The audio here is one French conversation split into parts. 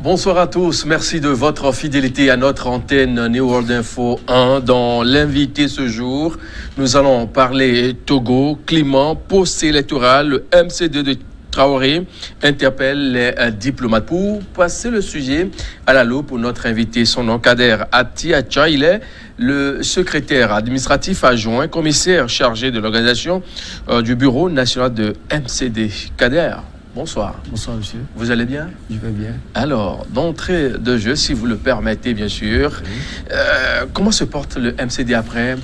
Bonsoir à tous, merci de votre fidélité à notre antenne New World Info 1. Dans l'invité ce jour, nous allons parler Togo, climat, post-électoral, le MCD de Traoré interpelle les diplomates. Pour passer le sujet à la loupe, pour notre invité, son nom Kader Atiacha, il est le secrétaire administratif adjoint, commissaire chargé de l'organisation du bureau national de MCD. Kader, bonsoir. Bonsoir, monsieur. Vous allez bien? Je vais bien. Alors, d'entrée de jeu, si vous le permettez, bien sûr, comment se porte le MCD après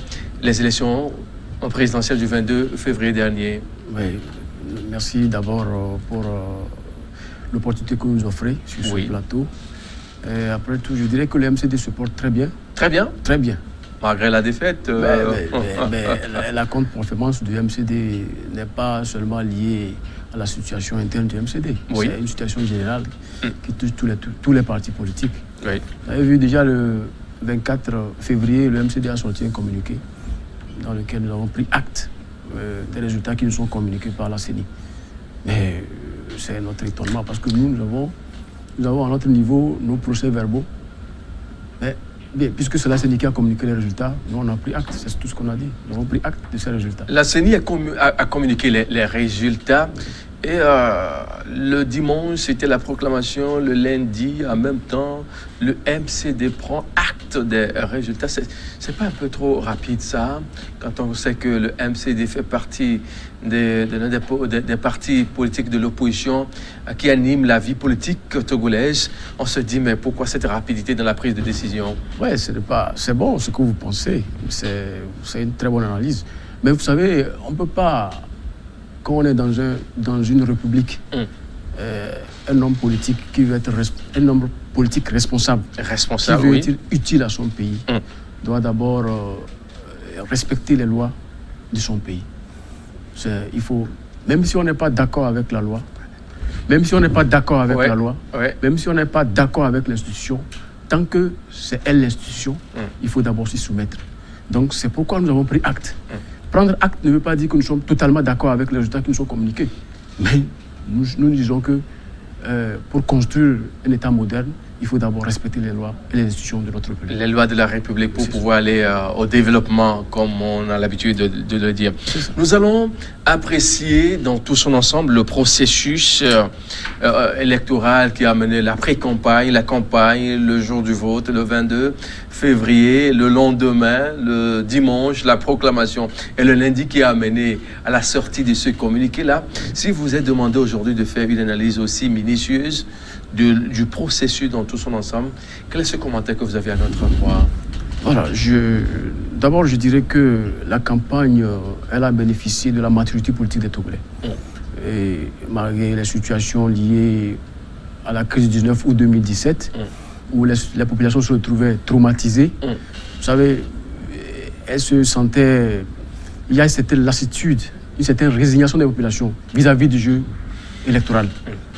les élections présidentielles du 22 février dernier? Oui, merci d'abord pour l'opportunité que vous nous offrez sur ce plateau. Et après tout, je dirais que le MCD se porte très bien. Très bien? Très bien. Malgré la défaite mais la contre-performance du MCD n'est pas seulement liée à la situation interne du MCD. Oui. C'est une situation générale qui touche tous les partis politiques. Oui. Vous avez vu déjà le 24 février, le MCD a sorti un communiqué dans lequel nous avons pris acte des résultats qui nous sont communiqués par la CENI. Mais c'est notre étonnement parce que nous avons à notre niveau nos procès-verbaux. Mais bien, puisque c'est la CENI qui a communiqué les résultats, nous on a pris acte, c'est tout ce qu'on a dit. Nous avons pris acte de ces résultats. La CENI a communiqué les résultats et le dimanche, c'était la proclamation, le lundi, en même temps, le MCD prend acte des résultats. C'est pas un peu trop rapide ça, quand on sait que le MCD fait partie des partis politiques de l'opposition qui animent la vie politique togolaise. On se dit, mais pourquoi cette rapidité dans la prise de décision? Oui, c'est bon ce que vous pensez. C'est une très bonne analyse. Mais vous savez, on ne peut pas, quand on est dans une république, un homme politique qui veut être un homme politique responsable qui veut être utile à son pays, doit d'abord respecter les lois de son pays. Il faut, même si on n'est pas d'accord avec la loi, même si on n'est pas d'accord avec la loi, même si on n'est pas d'accord avec l'institution, tant que c'est elle l'institution, il faut d'abord s'y soumettre. Donc c'est pourquoi nous avons pris acte. Prendre acte ne veut pas dire que nous sommes totalement d'accord avec les résultats qui nous sont communiqués. Mais nous disons que pour construire un État moderne, il faut d'abord respecter les lois et les institutions de notre pays. Les lois de la République pour pouvoir aller au développement, comme on a l'habitude de le dire. Nous allons apprécier dans tout son ensemble le processus électoral qui a mené la pré-campagne, la campagne, le jour du vote, le 22 février, le lendemain, le dimanche, la proclamation et le lundi qui a amené à la sortie de ce communiqué-là. Si vous êtes demandé aujourd'hui de faire une analyse aussi minutieuse du processus dans tout son ensemble, quel est ce commentaire que vous avez à notre endroit? Voilà, d'abord je dirais que la campagne, elle a bénéficié de la maturité politique des Togolais. Et malgré les situations liées à la crise du 19 août 2017, où la population se retrouvait traumatisée, vous savez, elle se sentait... Il y a une certaine lassitude, une certaine résignation des populations vis-à-vis du jeu électoral.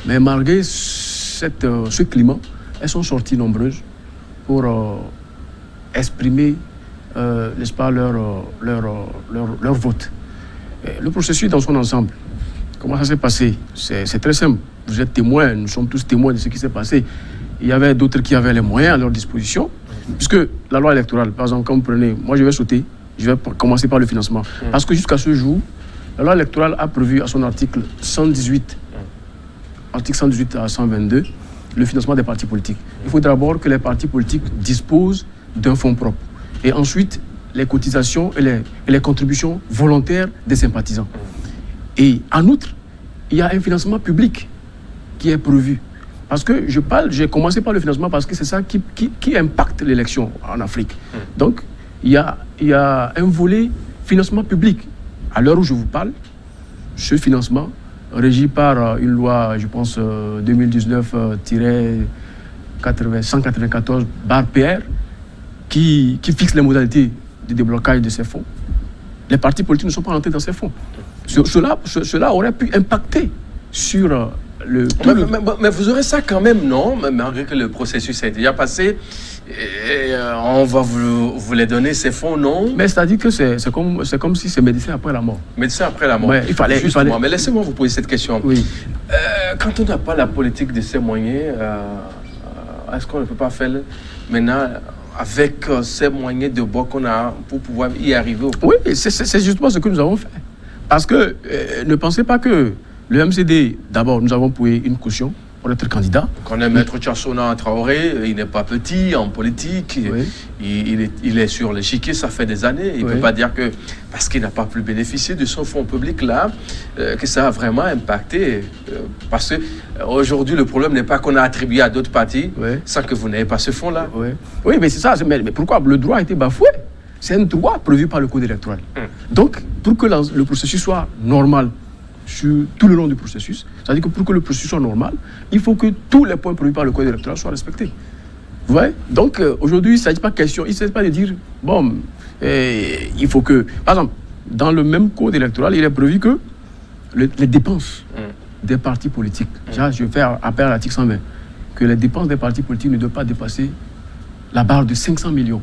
Mais malgré ce climat, elles sont sorties nombreuses pour exprimer, n'est-ce pas, leur vote. Et le processus dans son ensemble, comment ça s'est passé? C'est très simple. Vous êtes témoins, nous sommes tous témoins de ce qui s'est passé. Il y avait d'autres qui avaient les moyens à leur disposition, puisque la loi électorale, par exemple, quand vous prenez, moi je vais sauter, je vais commencer par le financement. Parce que jusqu'à ce jour, la loi électorale a prévu à son article 118, article 118 à 122, le financement des partis politiques. Il faut d'abord que les partis politiques disposent d'un fonds propre. Et ensuite, les cotisations et les contributions volontaires des sympathisants. Et en outre, il y a un financement public qui est prévu. Parce que j'ai commencé par le financement parce que c'est ça qui impacte l'élection en Afrique. Donc, il y a un volet financement public. À l'heure où je vous parle, ce financement, régi par une loi, je pense, 2019-194/PR, qui fixe les modalités de déblocage de ces fonds. Les partis politiques ne sont pas rentrés dans ces fonds. Cela aurait pu impacter sur Mais vous aurez ça quand même, non? Malgré que le processus a déjà passé, on va vous les donner, ces fonds, non? Mais c'est-à-dire que c'est comme si c'est médecin après la mort. Médecin après la mort. Ouais, il fallait. Mais laissez-moi vous poser cette question. Oui. Quand on n'a pas la politique de ces moyens, est-ce qu'on ne peut pas faire maintenant avec ces moyens de bord qu'on a pour pouvoir y arriver? Oui, c'est justement ce que nous avons fait. Parce que ne pensez pas que le MCD, d'abord, nous avons payé une caution pour être candidat. Quand on est Maître Tchassona Traoré, il n'est pas petit en politique. Oui. Il est sur l'échiquier, ça fait des années. Il ne peut pas dire que parce qu'il n'a pas pu bénéficier de son fonds public là, que ça a vraiment impacté. Parce qu'aujourd'hui, le problème n'est pas qu'on a attribué à d'autres partis sans que vous n'ayez pas ce fonds-là. Oui, mais c'est ça. Mais pourquoi? Le droit a été bafoué. C'est un droit prévu par le Code électoral. Donc, pour que le processus soit normal sur tout le long du processus, c'est-à-dire que pour que le processus soit normal, il faut que tous les points prévus par le Code électoral soient respectés. Vous voyez? Donc, aujourd'hui, il ne s'agit pas de dire, bon, il faut que... Par exemple, dans le même Code électoral, il est prévu que les dépenses des partis politiques, déjà, je vais faire appel à l'article 120, que les dépenses des partis politiques ne doivent pas dépasser la barre de 500 millions.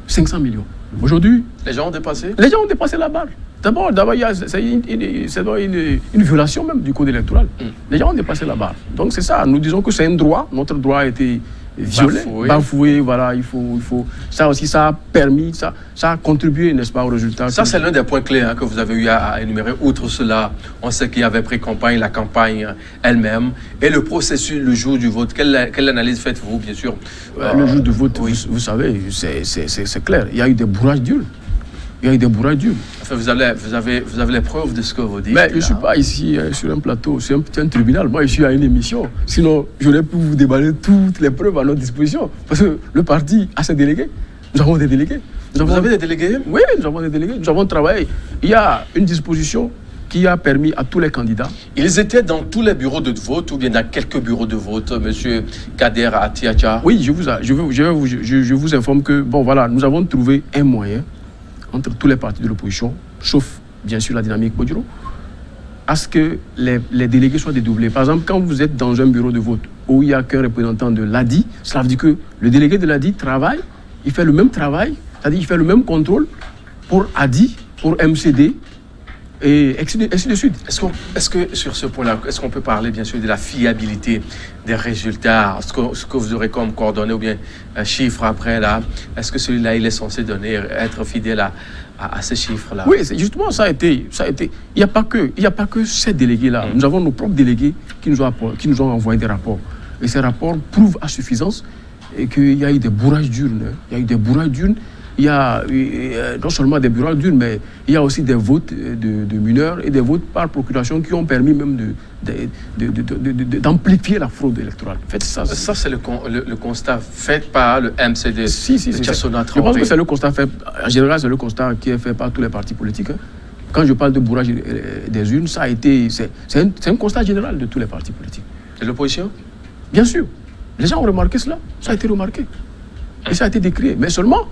500 millions. Aujourd'hui... Les gens ont dépassé? Les gens ont dépassé la barre. D'abord, c'est une violation même du Code électoral. Les gens ont dépassé la barre. Donc c'est ça. Nous disons que c'est un droit. Notre droit a été violé, bafoué. Voilà, il faut. Ça aussi, ça a permis, ça a contribué, n'est-ce pas, au résultat. Ça, c'est l'un des points clés que vous avez eu à énumérer. Outre cela, on sait qu'il y avait pré-campagne, la campagne elle-même et le processus, le jour du vote. Quelle analyse faites-vous, bien sûr? Le jour du vote, vous savez, c'est clair. Il y a eu des bourrages d'urnes. Enfin, vous avez les preuves de ce que vous dites. Mais je ne suis pas ici sur un plateau, c'est un tribunal. Moi, je suis à une émission. Sinon, j'aurais pu vous déballer toutes les preuves à notre disposition. Parce que le parti a ses délégués. Nous avons des délégués. Vous avez des délégués? Oui, nous avons des délégués. Nous avons travaillé. Il y a une disposition qui a permis à tous les candidats. Ils étaient dans tous les bureaux de vote ou bien dans quelques bureaux de vote, monsieur Kader Atiacha? Oui, je vous informe que, bon, voilà, nous avons trouvé un moyen entre tous les partis de l'opposition, sauf bien sûr la dynamique Bodiro, à ce que les délégués soient dédoublés. Par exemple, quand vous êtes dans un bureau de vote où il n'y a qu'un représentant de l'ADI, cela veut dire que le délégué de l'ADI travaille, il fait le même travail, c'est-à-dire il fait le même contrôle pour ADI, pour MCD, et ainsi de suite. Est-ce que sur ce point-là, est-ce qu'on peut parler bien sûr de la fiabilité des résultats, ce que vous aurez comme coordonnées ou bien chiffres après là, est-ce que celui-là il est censé être fidèle à ces chiffres-là? Oui, justement ça a été. Il n'y a pas que ces délégués-là. Nous avons nos propres délégués qui nous ont envoyé des rapports. Et ces rapports prouvent à suffisance et qu'il y a eu des bourrages d'urnes. Il y a non seulement des bourrages d'urnes, mais il y a aussi des votes de mineurs et des votes par procuration qui ont permis même d'amplifier la fraude électorale. En fait, ça c'est le constat fait par le MCD. Je pense que c'est le constat fait. En général, c'est le constat qui est fait par tous les partis politiques. Quand je parle de bourrage des urnes, c'est un constat général de tous les partis politiques. Et l'opposition? Bien sûr. Les gens ont remarqué cela. Ça a été remarqué. Et ça a été décrié. Mais seulement...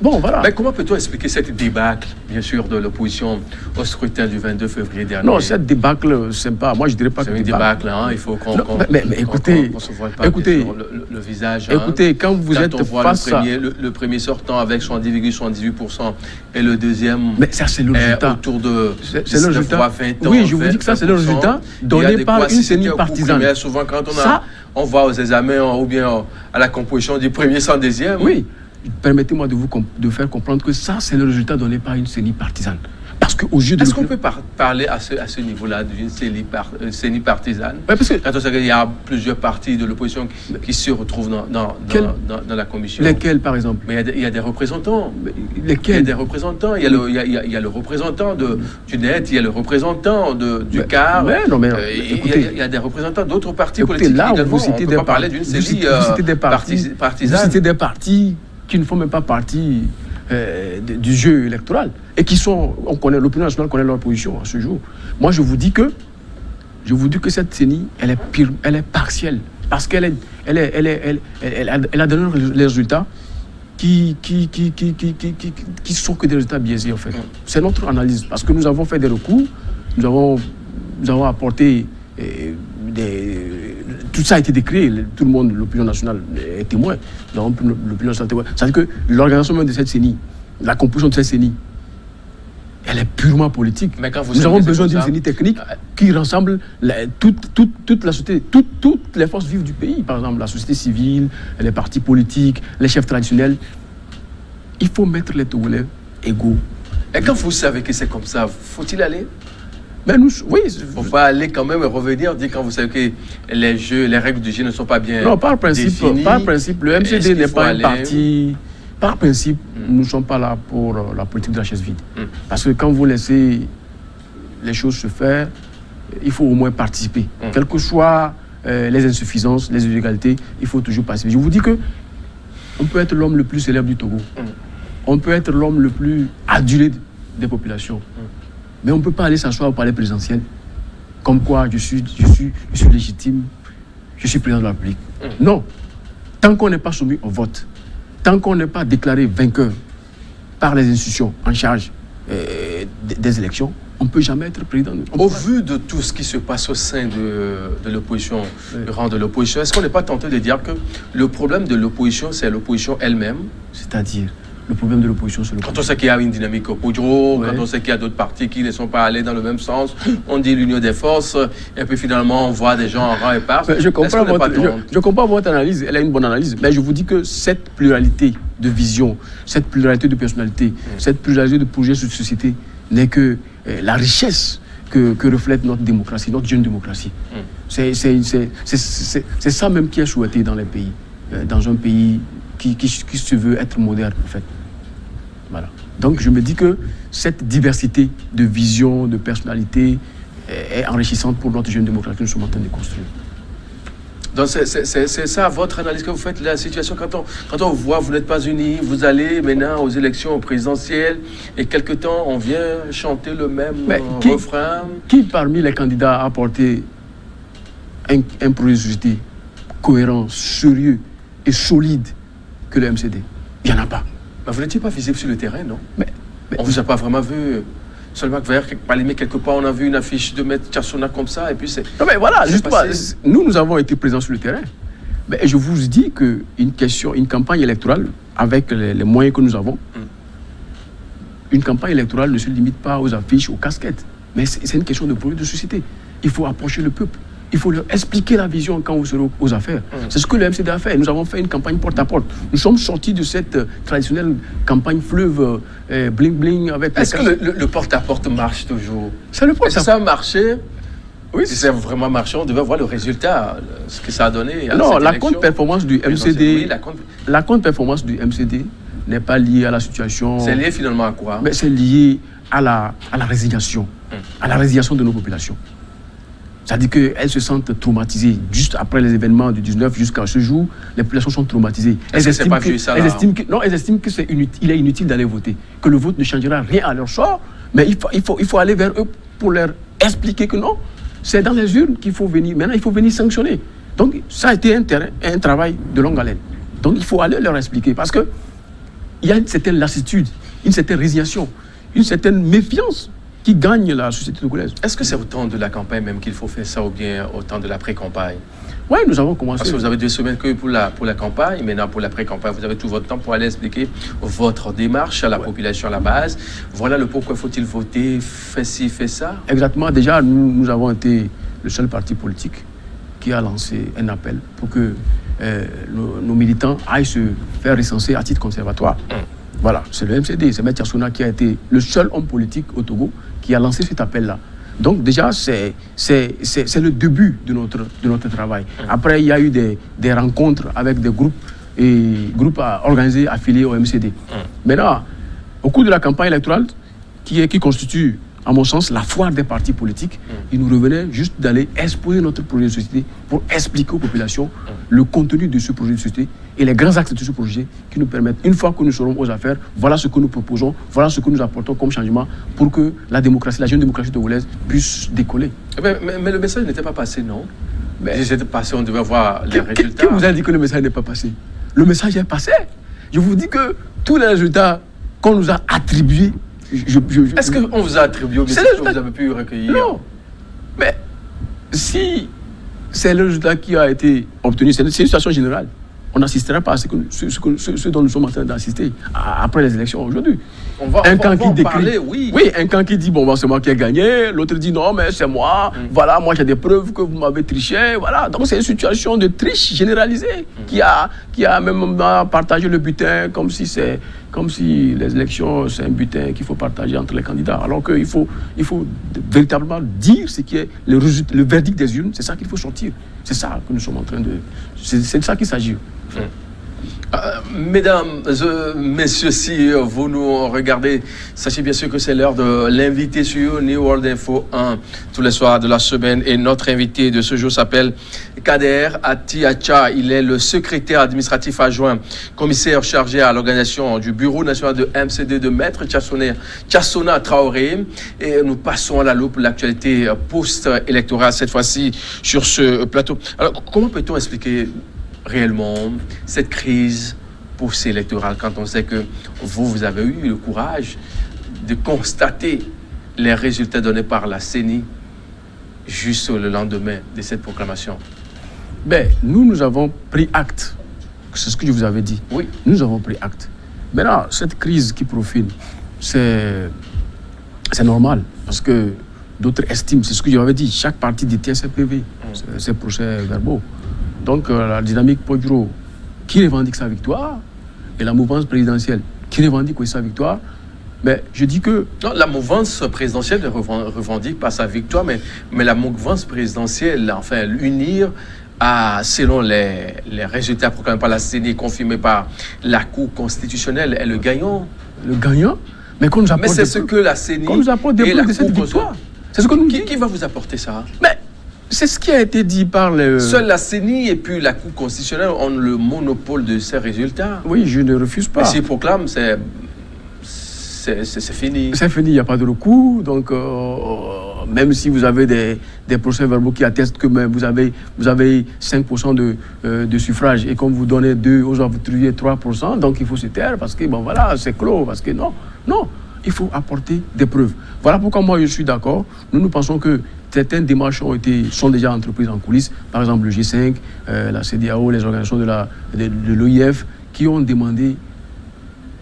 Bon, voilà. Mais comment peut-on expliquer cette débâcle, bien sûr, de l'opposition au scrutin du 22 février dernier? Non, cette débâcle, c'est pas... Moi, je dirais pas que c'est une débâcle, hein. Il faut qu'on écoutez, se voit pas le visage. Écoutez, quand vous êtes face à... Le premier sortant avec 70,78% et le deuxième... Mais ça, c'est le résultat. Autour de... C'est le résultat. Oui, je vous dis que ça, c'est le résultat donné par une CENI partisane. Mais souvent, quand on va aux examens ou bien à la composition du premier sans deuxième... Oui. Permettez-moi de faire comprendre que ça, c'est le résultat donné par une CENI partisane. Parce qu'au jeu de... Est-ce qu'on peut parler à ce niveau-là d'une CENI partisane? Ouais, parce que... Quand on sait qu'il y a plusieurs partis de l'opposition qui se retrouvent dans la commission. Lesquels, par exemple? Mais il y a des représentants. Lesquels? Il y a des représentants. Il y a le représentant du NET, il y a le représentant du CAR. Écoutez, il y a des représentants d'autres partis politiques. Là, vous citez des partis. D'une CENI partisane. Vous citez des partis qui ne font même pas partie du jeu électoral et qui sont, l'opinion nationale connaît leur position à ce jour. Moi, je vous dis que cette CENI, elle est partielle parce qu'elle a donné les résultats qui sont que des résultats biaisés en fait. C'est notre analyse parce que nous avons fait des recours, nous avons apporté tout ça a été décrit, tout le monde, l'opinion nationale est témoin. Donc, l'opinion nationale est témoin. C'est-à-dire que l'organisation même de cette CENI, la composition de cette CENI, elle est purement politique. Mais quand nous avons besoin d'une CENI technique qui rassemble toute la société, toutes les forces vives du pays. Par exemple, la société civile, les partis politiques, les chefs traditionnels. Il faut mettre les Togolais égaux. Et quand vous savez que c'est comme ça, faut-il aller? Mais nous, oui. Il ne faut pas aller quand même et revenir, dire quand vous savez que les règles du jeu ne sont pas bien non, par principe, définies. Par principe, le MCD n'est pas un parti. Par principe, nous ne sommes pas là pour la politique de la chaise vide. Parce que quand vous laissez les choses se faire, il faut au moins participer. Quelles que soient les insuffisances, les inégalités, il faut toujours participer. Je vous dis que on peut être l'homme le plus célèbre du Togo. On peut être l'homme le plus adulé des populations. Mais on ne peut pas aller s'asseoir au palais présidentiel comme quoi je suis légitime, je suis président de la République. Non. Tant qu'on n'est pas soumis au vote, tant qu'on n'est pas déclaré vainqueur par les institutions en charge des élections, on ne peut jamais être président. Au vu de tout ce qui se passe au sein de l'opposition, le rang de l'opposition, est-ce qu'on n'est pas tenté de dire que le problème de l'opposition, c'est l'opposition elle-même? C'est-à-dire, le problème de l'opposition, c'est quand on sait qu'il y a une dynamique au Podro, quand on sait qu'il y a d'autres partis qui ne sont pas allés dans le même sens, on dit l'union des forces, et puis finalement on voit des gens en rang et part. Je comprends votre analyse, elle est une bonne analyse, mais je vous dis que cette pluralité de vision, cette pluralité de personnalité, cette pluralité de projets de société n'est que la richesse que reflète notre démocratie, notre jeune démocratie. C'est ça même qui est souhaité dans les pays, dans un pays qui se veut être moderne, en fait. Voilà. Donc, je me dis que cette diversité de vision, de personnalité est enrichissante pour notre jeune démocratie que nous sommes en train de construire. Donc, c'est ça votre analyse que vous faites de la situation. Quand on voit vous n'êtes pas unis, vous allez maintenant aux élections présidentielles et quelque temps, on vient chanter le même refrain. Qui parmi les candidats a apporté un projet de société cohérent, sérieux et solide que le MCD? Il n'y en a pas. Mais vous n'étiez pas visible sur le terrain, non? Mais on ne vous a pas vraiment vu. Seulement vers quelque part, on a vu une affiche de M. Tcharsona comme ça, et puis c'est... Non, mais voilà, justement, nous avons été présents sur le terrain. Mais je vous dis qu'une campagne électorale, avec les moyens que nous avons, une campagne électorale ne se limite pas aux affiches, aux casquettes. Mais c'est une question de projet de société. Il faut approcher le peuple. Il faut leur expliquer la vision quand vous serez aux affaires. C'est ce que le MCD a fait. Nous avons fait une campagne porte-à-porte. Nous sommes sortis de cette traditionnelle campagne fleuve bling-bling avec... Est-ce que le porte-à-porte marche toujours? C'est le porte-à-porte. Est-ce que ça a marché? Oui. Si ça a vraiment marché, on devait voir le résultat, ce que ça a donné. Non, la contre-performance du MCD... La contre-performance du MCD n'est pas liée à la situation... C'est lié finalement à quoi? Mais c'est lié à la résignation. À la résignation de nos populations. C'est-à-dire qu'elles se sentent traumatisées. Juste après les événements du 19 jusqu'à ce jour, les populations sont traumatisées. Elles estiment qu'il est inutile d'aller voter, que le vote ne changera rien à leur sort, mais il faut aller vers eux pour leur expliquer que non, c'est dans les urnes qu'il faut venir. Maintenant, il faut venir sanctionner. Donc, ça a été un travail de longue haleine. Donc, il faut aller leur expliquer parce qu'il y a une certaine lassitude, une certaine résignation, une certaine méfiance qui gagne la société togolaise. Est-ce que c'est au temps de la campagne même qu'il faut faire ça ou bien au temps de la pré-campagne? Oui, nous avons commencé. Parce que vous avez 2 semaines que pour la campagne, maintenant pour la pré-campagne, vous avez tout votre temps pour aller expliquer votre démarche à la population à la base. Voilà le pourquoi faut-il voter, fait ci, fait ça. Exactement. Déjà, nous avons été le seul parti politique qui a lancé un appel pour que nos militants aillent se faire recenser à titre conservatoire. Voilà, c'est le MCD, c'est M. Tcharsona qui a été le seul homme politique au Togo qui a lancé cet appel-là. Donc déjà, c'est le début de notre travail. Après, il y a eu des rencontres avec des groupes organisés, affiliés au MCD. Maintenant, au cours de la campagne électorale, qui constitue, à mon sens, la foire des partis politiques, il nous revenait juste d'aller exposer notre projet de société pour expliquer aux populations le contenu de ce projet de société et les grands axes de ce projet qui nous permettent, une fois que nous serons aux affaires, voilà ce que nous proposons, voilà ce que nous apportons comme changement pour que la démocratie, la jeune démocratie togolaise puisse décoller. Mais le message n'était pas passé, non? C'était passé, on devait voir les résultats. Qui vous a dit que le message n'est pas passé? Le message est passé. Je vous dis que tous les résultats qu'on nous a attribués... Est-ce qu'on vous a attribué au message que vous avez pu recueillir? Non. Mais si c'est le résultat qui a été obtenu. C'est une situation générale. On n'assistera pas à ce dont nous sommes en train d'assister après les élections aujourd'hui. Un camp qui dit bon, c'est moi qui ai gagné, l'autre dit non, mais c'est moi, voilà, moi j'ai des preuves que vous m'avez triché, voilà. Donc c'est une situation de triche généralisée qui a même partagé le butin comme si les élections c'est un butin qu'il faut partager entre les candidats. Alors qu'il faut véritablement dire ce qui est le verdict des urnes, c'est ça qu'il faut sortir. C'est ça que nous sommes en train de. C'est de ça qu'il s'agit. Mesdames, messieurs, si vous nous regardez, sachez bien sûr que c'est l'heure de l'invité sur New World Info 1 tous les soirs de la semaine. Et notre invité de ce jour s'appelle Kader Ati-Acha. Il est le secrétaire administratif adjoint, commissaire chargé à l'organisation du Bureau national de MCD de Maître Tchassona Traoré. Et nous passons à la loupe l'actualité post-électorale, cette fois-ci sur ce plateau. Alors, comment peut-on expliquer réellement cette crise post-électorale quand on sait que vous avez eu le courage de constater les résultats donnés par la CENI juste le lendemain de cette proclamation? Nous avons pris acte. C'est ce que je vous avais dit. Oui. Nous avons pris acte. Maintenant, cette crise qui profile, c'est normal parce que d'autres estiment, c'est ce que je vous avais dit, chaque parti détient ses PV, ses procès-verbaux. Donc, la dynamique Poduro qui revendique sa victoire et la mouvance présidentielle qui revendique aussi sa victoire, je dis que... Non, la mouvance présidentielle ne revendique pas sa victoire, mais la mouvance présidentielle, enfin, l'unir selon les résultats proclamés par la CENI, confirmés par la Cour constitutionnelle, est le gagnant. Le gagnant? Mais qu'on nous apporte c'est ce que la CENI qu'on nous apporte des preuves de cette victoire. C'est ce que nous... Qui va vous apporter ça? C'est ce qui a été dit par le... Seule la CENI et puis la Cour constitutionnelle ont le monopole de ces résultats. Oui, je ne refuse pas. Mais s'ils proclament, c'est fini. C'est fini, il n'y a pas de recours. Donc, même si vous avez des procès-verbaux qui attestent que vous avez 5% de suffrage et qu'on vous donnez 2, aux autres vous trouvez 3%, donc il faut se taire parce que, voilà, c'est clos. Parce que non, il faut apporter des preuves. Voilà pourquoi moi je suis d'accord. Nous pensons que certaines démarches sont déjà entreprises en coulisses, par exemple le G5, la CEDEAO, les organisations de l'OIF, qui ont demandé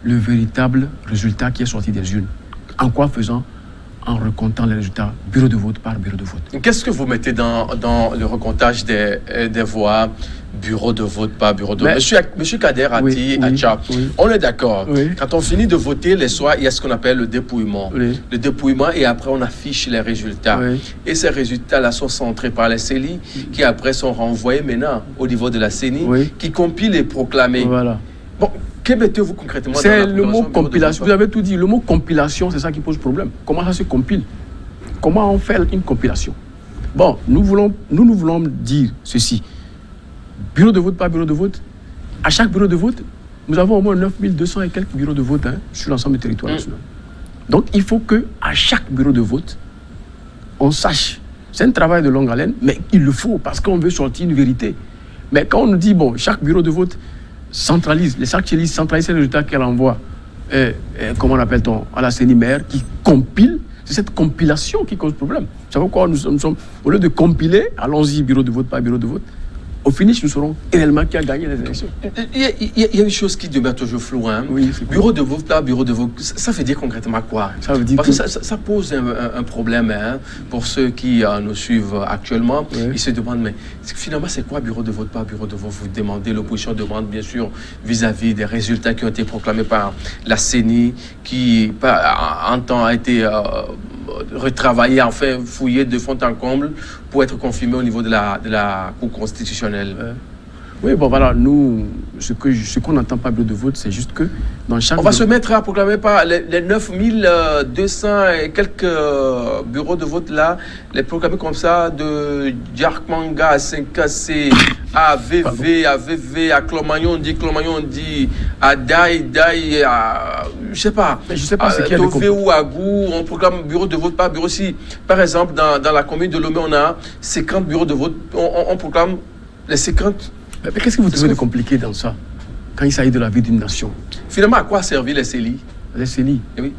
le véritable résultat qui est sorti des urnes. En quoi faisant? En recomptant les résultats bureau de vote par bureau de vote. Qu'est-ce que vous mettez dans le recomptage des voix, bureau de vote par bureau de vote? Monsieur Kader Ati-Acha, on est d'accord. Oui. Quand on finit de voter, les soirs, il y a ce qu'on appelle le dépouillement. Oui. Le dépouillement, et après on affiche les résultats. Oui. Et ces résultats-là sont centrés par la CELI, qui après sont renvoyés maintenant au niveau de la CENI, qui compile et proclamé. Voilà. Bon, que mettez-vous concrètement dans la le mot compilation. Vous avez tout dit. Le mot compilation, c'est ça qui pose problème. Comment ça se compile? Comment on fait une compilation? Bon, nous voulons dire ceci. Bureau de vote par bureau de vote. À chaque bureau de vote, nous avons au moins 9200 et quelques bureaux de vote sur l'ensemble du territoire national. Donc, il faut qu'à chaque bureau de vote, on sache. C'est un travail de longue haleine, mais il le faut parce qu'on veut sortir une vérité. Mais quand on nous dit, chaque bureau de vote centralise les résultats qu'elle envoie, comment l'appelle-t-on, à la CENI maire, qui compile, c'est cette compilation qui cause problème. C'est pourquoi nous sommes, au lieu de compiler, allons-y bureau de vote par bureau de vote, au finish, nous saurons réellement qui a gagné les élections. Il y a une chose qui demeure toujours floue. Hein? Oui, bureau de vote par bureau de vote, ça veut dire concrètement quoi? Ça veut dire parce que ça pose un problème pour ceux qui nous suivent actuellement. Oui. Ils se demandent, mais finalement, c'est quoi bureau de vote par bureau de vote? Vous demandez, l'opposition demande bien sûr vis-à-vis des résultats qui ont été proclamés par la CENI, qui en temps a été retravaillé, enfin fouillé de fond en comble pour être confirmé au niveau de la Cour constitutionnelle. Oui, voilà, nous, ce qu'on n'entend pas bureau de vote, c'est juste que dans chaque... On va se mettre à proclamer par les 9200 et quelques bureaux de vote là, les proclamer comme ça de Djarkmanga à 5KC, à VV, à VV, à Clomagnon, on dit à Daï, je sais pas ce qu'il y a de Tové ou à Gou, on proclame bureau de vote par bureau. Si, par exemple, dans la commune de Lomé, on a 50 bureaux de vote, on proclame les 50... Mais qu'est-ce que vous trouvez de compliqué dans ça, quand il s'agit de la vie d'une nation? Finalement, à quoi servir les CELI? Les CELI. Oui.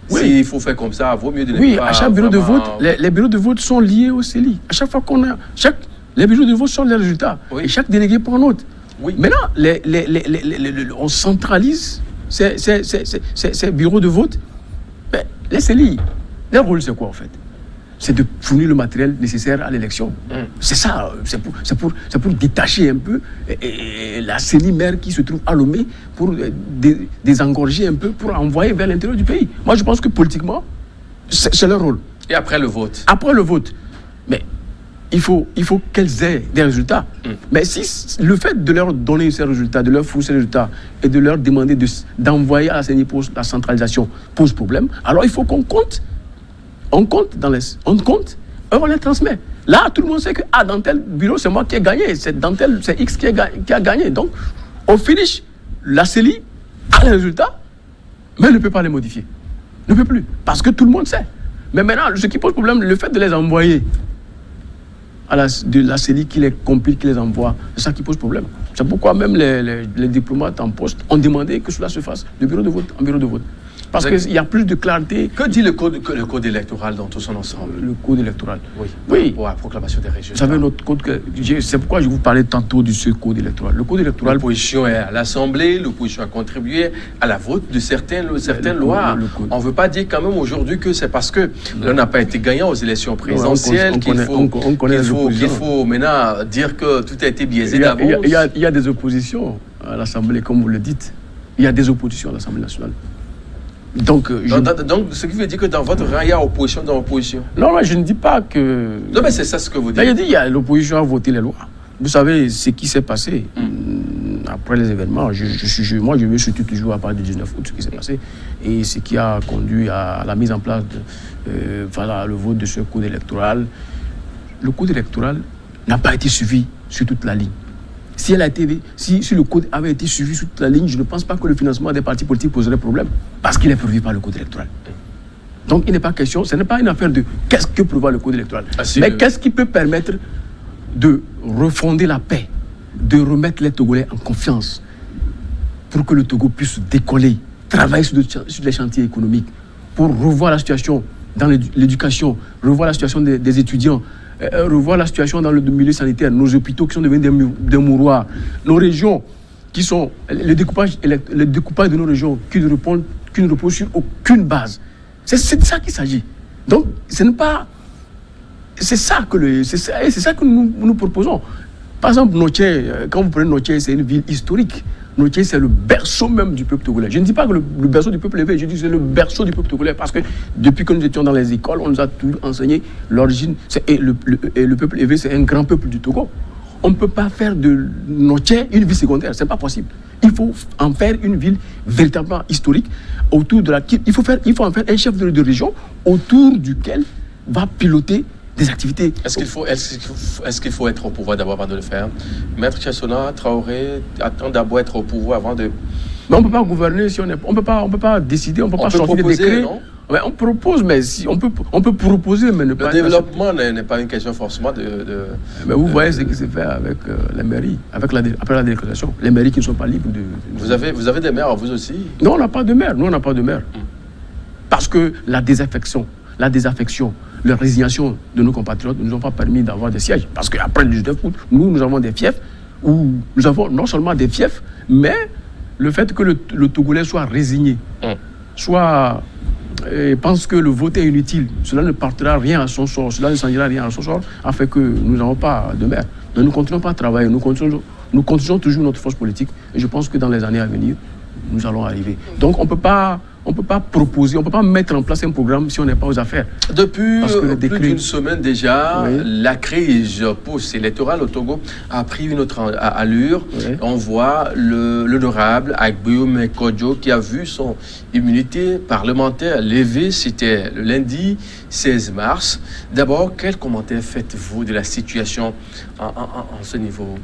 S'il faut faire comme ça, vaut mieux de ne pas... Oui, à chaque bureau de vote, les bureaux de vote sont liés aux CELI. À chaque fois qu'on a... Les bureaux de vote sont les résultats. Oui. Et chaque délégué prend note. Oui. Maintenant, on centralise ces bureaux de vote. Mais les CELI, leur rôle, c'est quoi en fait? C'est de fournir le matériel nécessaire à l'élection. C'est ça, c'est pour détacher un peu la CELI maire qui se trouve à Lomé, pour désengorger un peu, pour envoyer vers l'intérieur du pays. Moi, je pense que politiquement, c'est leur rôle. Et après le vote? Après le vote. Mais il faut qu'elles aient des résultats. Mais si le fait de leur donner ces résultats, de leur fournir ces résultats et de leur demander d'envoyer à la CENI pour la centralisation pose problème, alors il faut qu'on compte. On compte et on les transmet. Là, tout le monde sait que dans tel bureau, c'est moi qui ai gagné. C'est X qui a gagné. Donc, au finish, la CELI a les résultats, mais elle ne peut pas les modifier. Ne peut plus. Parce que tout le monde sait. Mais maintenant, ce qui pose problème, le fait de les envoyer à la CELI qui les compile, qui les envoie, c'est ça qui pose problème. C'est pourquoi même les diplomates en poste ont demandé que cela se fasse de bureau de vote en bureau de vote. Parce qu'il y a plus de clarté. Que dit le code électoral dans tout son ensemble? Le code électoral. Oui. Pour la proclamation des résultats. Vous savez, notre code, c'est pourquoi je vous parlais tantôt de ce code électoral. Le code électoral. L'opposition est à l'Assemblée, l'opposition a contribué à la vote de certaines lois. On ne veut pas dire quand même aujourd'hui que c'est parce que l'on n'a pas été gagnant aux élections présidentielles qu'il faut maintenant dire que tout a été biaisé d'avance. Il y a des oppositions à l'Assemblée, comme vous le dites. Il y a des oppositions à l'Assemblée nationale. Donc, ce qui veut dire que dans votre rang, il y a opposition dans l'opposition. Non, je ne dis pas que... Non, mais c'est ça ce que vous dites. Il y a l'opposition à voter les lois. Vous savez ce qui s'est passé après les événements. Moi, je me suis toujours à partir du 19 août, ce qui s'est passé. Et ce qui a conduit à la mise en place le vote de ce code électoral. Le code électoral n'a pas été suivi sur toute la ligne. Si le code avait été suivi sur toute la ligne, je ne pense pas que le financement des partis politiques poserait problème, parce qu'il est prévu par le code électoral. Donc il n'est pas question, ce n'est pas une affaire de qu'est-ce que prévoit le code électoral, mais qu'est-ce qui peut permettre de refonder la paix, de remettre les Togolais en confiance, pour que le Togo puisse décoller, travailler sur les chantiers économiques, pour revoir la situation dans l'éducation, revoir la situation des étudiants, revoir la situation dans le milieu sanitaire, nos hôpitaux qui sont devenus des mouroirs, nos régions qui sont le découpage de nos régions qui ne repose sur aucune base. C'est de ça qu'il s'agit. Donc, c'est ça que nous proposons. Par exemple, Notier, quand vous prenez Notier, c'est une ville historique. Notier, c'est le berceau même du peuple togolais. Je ne dis pas que le berceau du peuple élevé, je dis que c'est le berceau du peuple togolais, parce que depuis que nous étions dans les écoles, on nous a toujours enseigné l'origine. Et le peuple élevé, c'est un grand peuple du Togo. On ne peut pas faire de Notier une ville secondaire, ce n'est pas possible. Il faut en faire une ville véritablement historique, autour de laquelle il faut en faire un chef de région autour duquel va piloter des activités. Est-ce qu'il faut être au pouvoir d'abord avant de le faire? Maître Tchassona, Traoré attend d'abord être au pouvoir avant de... Mais on ne peut pas gouverner si on peut pas décider, on ne peut pas sortir des décrets. Non? Ouais, on propose, mais on peut proposer, mais ne pas... Le développement n'est pas une question forcément de... Mais vous voyez ce qui se fait avec les mairies, après la déclaration. Les mairies qui ne sont pas libres de... Vous avez des maires, vous aussi? Non, on n'a pas de maire. Nous, on n'a pas de maire. Parce que la désaffection, la résignation de nos compatriotes ne nous ont pas permis d'avoir des sièges. Parce qu'après le 19 août, nous avons des fiefs, où nous avons non seulement des fiefs, mais le fait que le Togolais soit résigné, pense que le vote est inutile, cela ne partira rien à son sort, cela ne s'en rien à son sort, a fait que nous n'avons pas de maire. Mais nous continuons pas à travailler, nous continuons toujours notre force politique, et je pense que dans les années à venir, nous allons arriver. Donc on ne peut pas proposer, on ne peut pas mettre en place un programme si on n'est pas aux affaires. Depuis plus d'une semaine déjà, la crise post-électorale au Togo a pris une autre allure. Oui. On voit l'honorable Agboume Kodjo qui a vu son immunité parlementaire levée. C'était le lundi 16 mars. D'abord, quel commentaire faites-vous de la situation en ce niveau?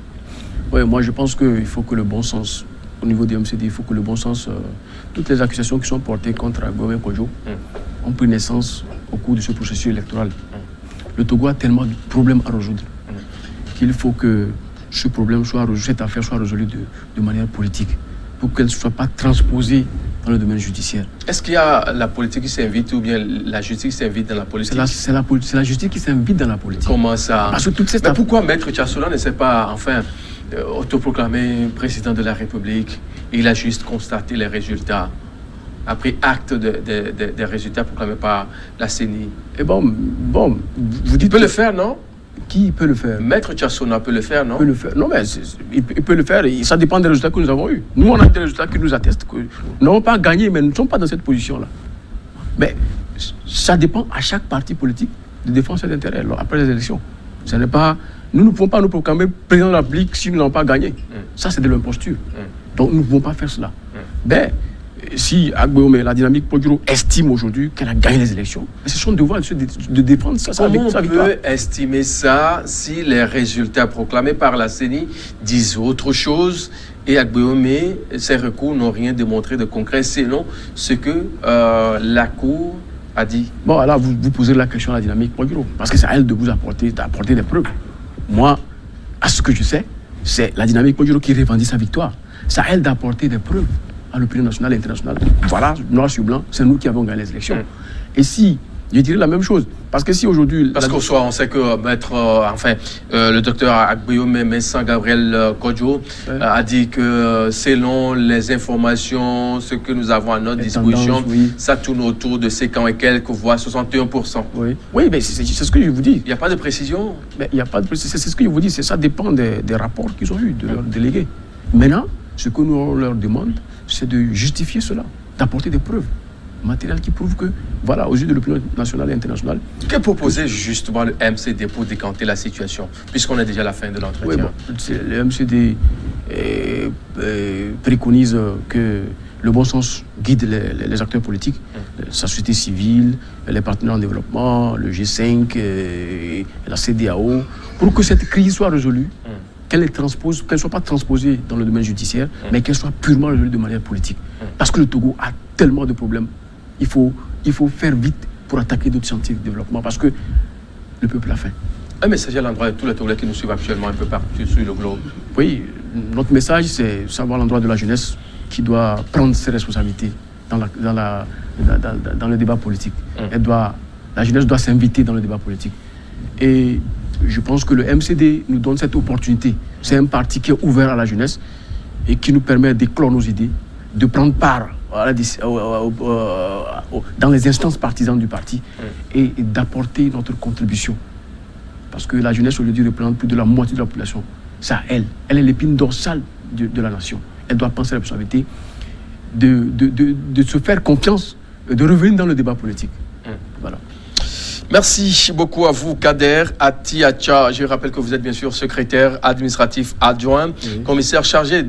Oui, moi je pense qu'il faut que le bon sens... Au niveau du MCD, il faut que le bon sens, toutes les accusations qui sont portées contre Agboume Kodjo ont pris naissance au cours de ce processus électoral. Le Togo a tellement de problèmes à résoudre qu'il faut que cette affaire soit résolue de manière politique. pour qu'elle ne soit pas transposée dans le domaine judiciaire. Est-ce qu'il y a la politique qui s'invite ou bien la justice qui s'invite dans la politique? C'est la justice qui s'invite dans la politique. Comment ça? Parce que toute cette Mais pourquoi Maître Tchasouna ne s'est pas, autoproclamé président de la République? Il a juste constaté les résultats, a pris acte des résultats proclamés par la CENI. Et bon, vous dites... Il peut le faire, non? Qui peut le faire? Maître Tchasouna peut le faire, non? Il peut le faire. Non, mais il peut le faire. Et ça dépend des résultats que nous avons eus. Nous, on a des résultats qui nous attestent que nous n'avons pas gagné, mais nous ne sommes pas dans cette position-là. Mais ça dépend à chaque parti politique de défendre ses intérêts après les élections. Ce n'est pas... Nous ne pouvons pas nous proclamer président de la République si nous n'avons pas gagné. Ça, c'est de l'imposture. Donc, nous ne pouvons pas faire cela. Mais si Agbeome, la dynamique Podjoro, estime aujourd'hui qu'elle a gagné les élections, c'est son devoir de défendre ça. Comment on peut estimer ça si les résultats proclamés par la CENI disent autre chose et Agbeome, ses recours n'ont rien démontré de concret, sinon ce que la Cour a dit? Bon, alors vous posez la question à la dynamique Podjoro, parce que c'est à elle de vous apporter des preuves. Moi, à ce que je sais, c'est la dynamique Podjoro qui revendique sa victoire. C'est à elle d'apporter des preuves à l'opinion nationale et internationale. Voilà, noir sur blanc, c'est nous qui avons gagné les élections. Et si, je dirais la même chose, parce que si aujourd'hui... Parce qu'au soir, on sait que le docteur Agbeome Messan Gabriel Kodjo a dit que selon les informations, ce que nous avons à notre disposition, ça tourne autour de 50 ans et quelques, voire 61%. Oui, mais c'est ce que je vous dis. Il n'y a pas de précision? Mais il n'y a pas de précision, c'est ce que je vous dis, ça dépend des rapports qu'ils ont eus, de leurs délégués. Maintenant, ce que nous leur demande, c'est de justifier cela, d'apporter des preuves matérielles qui prouvent que, voilà, aux yeux de l'opinion nationale et internationale... Que proposait justement le MCD pour décanter la situation, puisqu'on est déjà à la fin de l'entretien? Le MCD préconise que le bon sens guide les acteurs politiques, la société civile, les partenaires en développement, le G5, la CEDEAO, pour que cette crise soit résolue. Qu'elle ne soit pas transposée dans le domaine judiciaire, mais qu'elle soit purement résolue de manière politique. Parce que le Togo a tellement de problèmes. Il faut faire vite pour attaquer d'autres chantiers de développement, parce que le peuple a faim. Un message à l'endroit de tous les Togolais qui nous suivent actuellement un peu partout sur le globe. Oui, notre message, c'est savoir l'endroit de la jeunesse qui doit prendre ses responsabilités dans le débat politique. La jeunesse doit s'inviter dans le débat politique. Et je pense que le MCD nous donne cette opportunité. C'est un parti qui est ouvert à la jeunesse et qui nous permet d'éclore nos idées, de prendre part dans les instances partisanes du parti et d'apporter notre contribution. Parce que la jeunesse, aujourd'hui, représente plus de la moitié de la population. C'est à elle. Elle est l'épine dorsale de la nation. Elle doit penser à la responsabilité de se faire confiance, de revenir dans le débat politique. Voilà. Merci beaucoup à vous, Kader Atiacha. Je rappelle que vous êtes bien sûr secrétaire administratif adjoint, commissaire chargé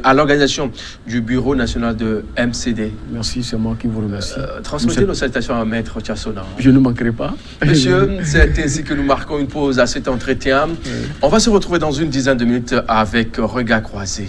à l'organisation du bureau national de MCD. Merci, c'est moi qui vous remercie. Transmettez nos salutations à Maître Tchasouna. Je ne manquerai pas. Monsieur, c'est ainsi que nous marquons une pause à cet entretien. On va se retrouver dans une dizaine de minutes avec Regard croisé.